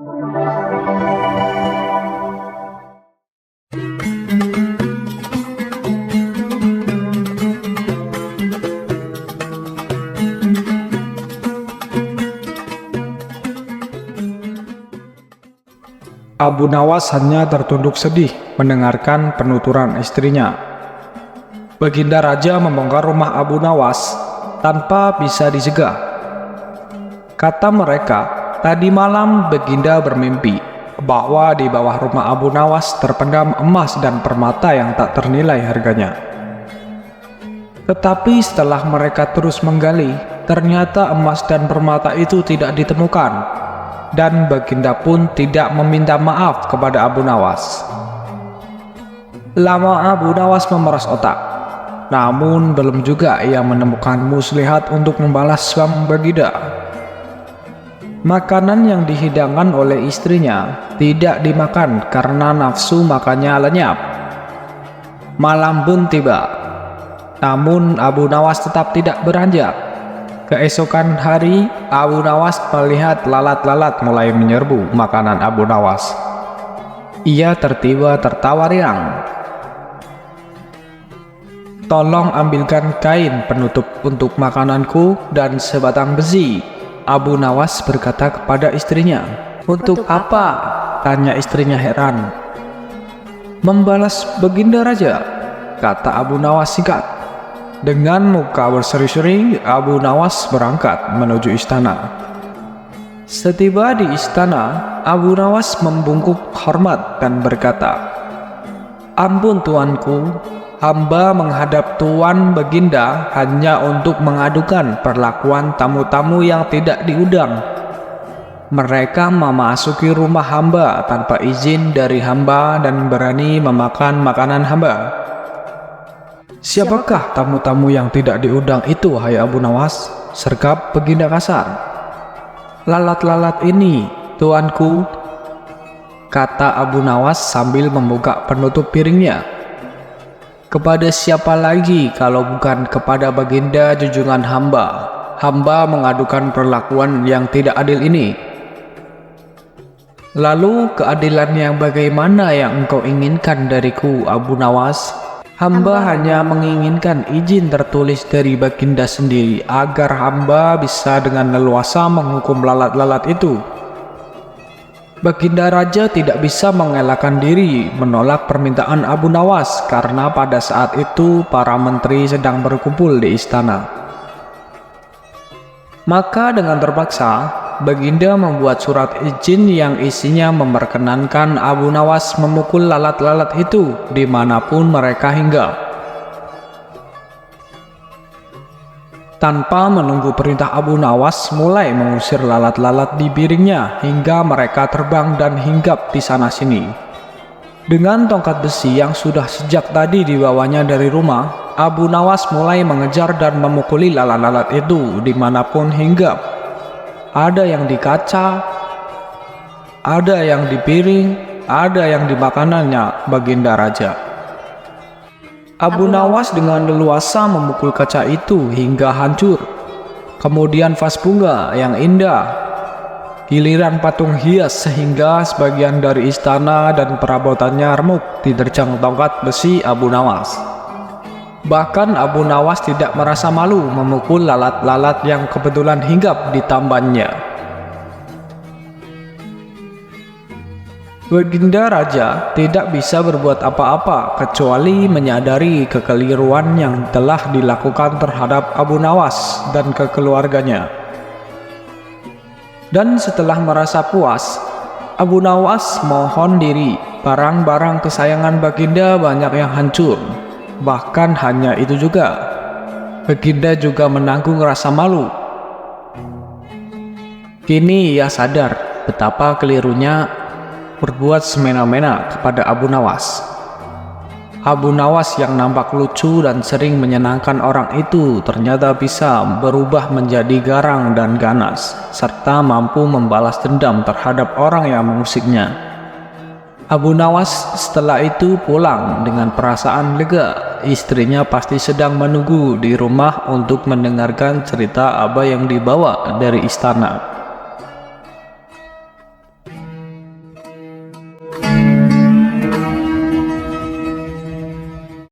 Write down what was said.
Abu Nawas hanya tertunduk sedih mendengarkan penuturan istrinya. Baginda Raja membongkar rumah Abu Nawas tanpa bisa dicegah. Kata mereka, tadi malam Baginda bermimpi bahwa di bawah rumah Abu Nawas terpendam emas dan permata yang tak ternilai harganya. Tetapi setelah mereka terus menggali, ternyata emas dan permata itu tidak ditemukan. Dan Baginda pun tidak meminta maaf kepada Abu Nawas. Lama Abu Nawas memeras otak, namun belum juga ia menemukan muslihat untuk membalas suami Baginda. Makanan yang dihidangkan oleh istrinya tidak dimakan karena nafsu makannya lenyap. Malam pun tiba, namun Abu Nawas tetap tidak beranjak. Keesokan hari, Abu Nawas melihat lalat-lalat mulai menyerbu makanan Abu Nawas. Ia tertiba tertawa riang. "Tolong ambilkan kain penutup untuk makananku dan sebatang besi," Abu Nawas berkata kepada istrinya. "Untuk apa?" tanya istrinya heran. "Membalas Baginda Raja," kata Abu Nawas singkat. Dengan muka berseri-seri, Abu Nawas berangkat menuju istana. Setiba di istana, Abu Nawas membungkuk hormat dan berkata, "Ampun tuanku, hamba menghadap Tuan Baginda hanya untuk mengadukan perlakuan tamu-tamu yang tidak diundang. Mereka memasuki rumah hamba tanpa izin dari hamba dan berani memakan makanan hamba." "Siapakah tamu-tamu yang tidak diundang itu, hai Abu Nawas?" sergap Baginda kasar. "Lalat-lalat ini, tuanku," kata Abu Nawas sambil membuka penutup piringnya. "Kepada siapa lagi kalau bukan kepada Baginda junjungan hamba? Hamba mengadukan perlakuan yang tidak adil ini." "Lalu keadilan yang bagaimana yang engkau inginkan dariku, Abu Nawas?" "Hamba hanya menginginkan izin tertulis dari Baginda sendiri agar hamba bisa dengan leluasa menghukum lalat-lalat itu." Baginda Raja tidak bisa mengelakkan diri menolak permintaan Abu Nawas karena pada saat itu para menteri sedang berkumpul di istana. Maka dengan terpaksa, Baginda membuat surat izin yang isinya memperkenankan Abu Nawas memukul lalat-lalat itu dimanapun mereka hinggap. Tanpa menunggu perintah, Abu Nawas mulai mengusir lalat-lalat di piringnya hingga mereka terbang dan hinggap di sana-sini. Dengan tongkat besi yang sudah sejak tadi dibawanya dari rumah, Abu Nawas mulai mengejar dan memukuli lalat-lalat itu dimanapun hinggap. Ada yang di kaca, ada yang di piring, ada yang di makanannya Baginda Raja. Abu Nawas dengan leluasa memukul kaca itu hingga hancur. Kemudian vas bunga yang indah, giliran patung hias sehingga sebagian dari istana dan perabotannya remuk diterjang tongkat besi Abu Nawas. Bahkan Abu Nawas tidak merasa malu memukul lalat-lalat yang kebetulan hinggap di tambannya. Baginda Raja tidak bisa berbuat apa-apa kecuali menyadari kekeliruan yang telah dilakukan terhadap Abu Nawas dan kekeluarganya. Dan setelah merasa puas, Abu Nawas mohon diri. Barang-barang kesayangan Baginda banyak yang hancur. Bahkan hanya itu juga, Baginda juga menanggung rasa malu. Kini ia sadar betapa kelirunya berbuat semena-mena kepada Abu Nawas. Abu Nawas yang nampak lucu dan sering menyenangkan orang itu ternyata bisa berubah menjadi garang dan ganas, serta mampu membalas dendam terhadap orang yang mengusiknya. Abu Nawas setelah itu pulang dengan perasaan lega. Istrinya pasti sedang menunggu di rumah untuk mendengarkan cerita apa yang dibawa dari istana.